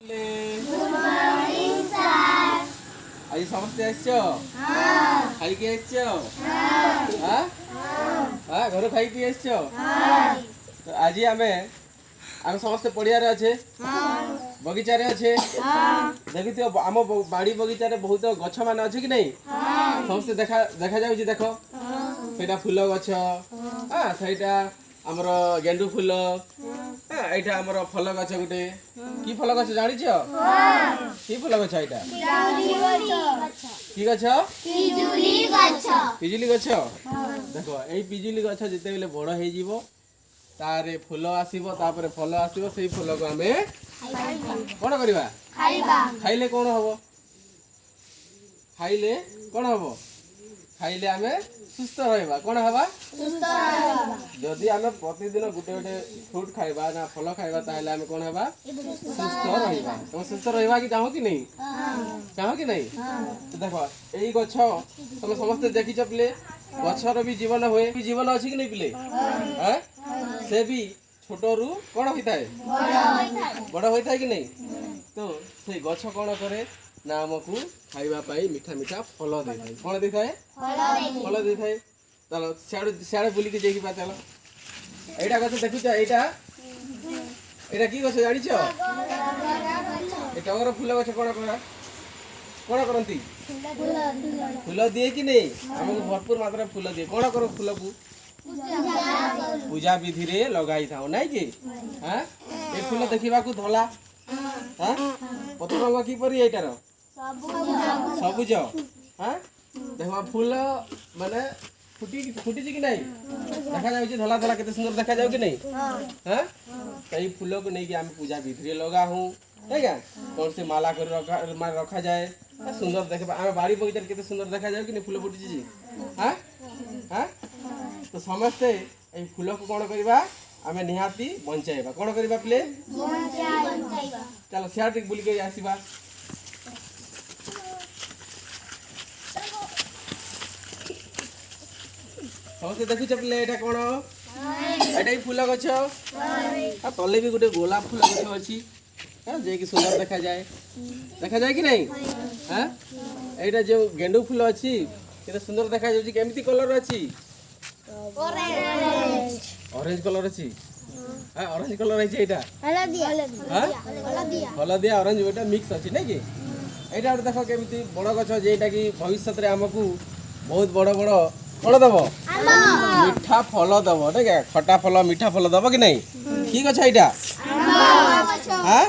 आज समस्ते खाई घर खाई पी तो आज आम समस्ते पड़िया अच्छे बगीचारे अच्छे देखी आम बाड़ी बगीचारे बहुत गछ मान अच्छे कि नहीं समस्ते देखा देखा जाऊँ देख से फूल गछ से आमर गेंडू फूल एटा आमर फल गछ गोटे की फल गछ जानी की फल गछ एटा की गछ पिजुली गछ देख ए पिजुली गछ जिते बेले बड़ हो जीवो तारे फूल आसीबो तापरे फल आसीबो सेही फल को आमे कोन करबा खाइले कोन हबो खाइले कोन हबो खाइले आमे सुस्थ रहबा कोन हबा सुस्थ रहबा जदी आमे प्रतिदिन गुटे गुटे फ्रूट खाइबा ना फल खाइबा ताले आमे कोन हबा सुस्थ रहबा तुम सुस्थ रहबा कि चाहो कि नहीं चाहो कि नहीं तो देखो एई गछ तुम समस्त देखि चपले गछर भी जीवन होए भी जीवन अछि कि नहीं पिले हैं से भी छोटरू कोन होइताय बड़ होइताय कि नहीं तो से गछ कोन करे ना हमकू खाइबा पाई मीठा मीठा फल देखाय कोन देखाय फल देखाय चलो सियाड़े बुली के देखि पा चलो एटा गछ देखु छ एटा की गछ जानि छ ए टगर फूल गछ कोन करंती फूल दिए कि नहीं हमको भरपूर मात्रा फूल दिए कोन करो फूल को पूजा विधि रे लगाई थाओ नहीं कि हां ए फूल देखिबा को धला हां पत्र रंग की परी एटार सबुज हां देखो फूल माने फुटी कि नहीं देखा जाउ धला धला केते सुंदर देखा जाउ कि नहीं हां कई फूल को नहीं कि हम पूजा विधि रे लगा हूं है क्या कौन से माला कर रखा जाए सुंदर देखे आम बाड़ी बगीचार केते सुंदर देखा जाउ कि नहीं फूल फुटी जी हां हां तो समस्ते ए फूल को कोन करबा आमे निहाती बंचाइबा कोन करबा प्ले बंचाइबा चलो सियार टिक बुली के आसीबा समस्ते देखु चपले एटा कोन एटा ही फूल गछ आ तले भी गोटे गोलाप फूल गछ अछि हां जे कि सुंदर देखा जाए कि नहीं हां एटा जो गेंडू फूल अछि केते सुंदर देखा जाउची केमिति कलर अछि ऑरेंज कलर अछि हां ऑरेंज कलर अछि एटा हलदिया ऑरेंज एटा मिक्स अछि नै कि एटा देखो केमिति बड़ गछ जेटा कि भविष्य रे हमकू बहुत बड़ बड़ कोन दबो मीठा फल दबो ठीक है खट्टा फल मीठा फल दबो कि नहीं की गछ एटा हां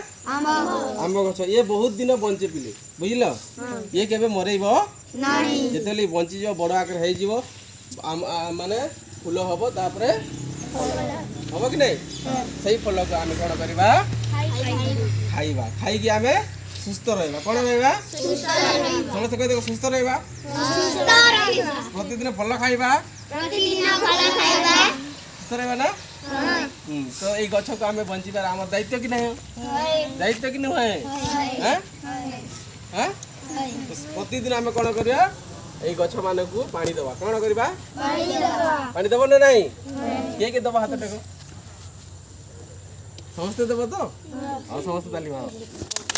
आंबो गछ ये बहुत दिन बंचे पिले बुझिलो ये केबे मरेइबो नाही जेतेली बंची जो बड़ आकर हे जीवो माने फूल हबो तापरे हबो कि नहीं सही फल को आमे कोन करबा खाइबा खाई कि आमे सुस्थ रहबा कोन रहबा सुस्थ रहबा समस्त कह देखो सुस्थ रहबा प्रतिदिन फल खाइबा सुस्थ रहबा ना तो ये गछ को आमे बंचिबार हमर दायित्व कि नहीं दायित्व कि नहीं है हैं प्रतिदिन आमे कोन करिया ए गछ मान को पानी दबा कोन करबा पानी दबो ना नहीं के दबा हाथ टेको समस्त दबो तो हां समस्त ताली मारो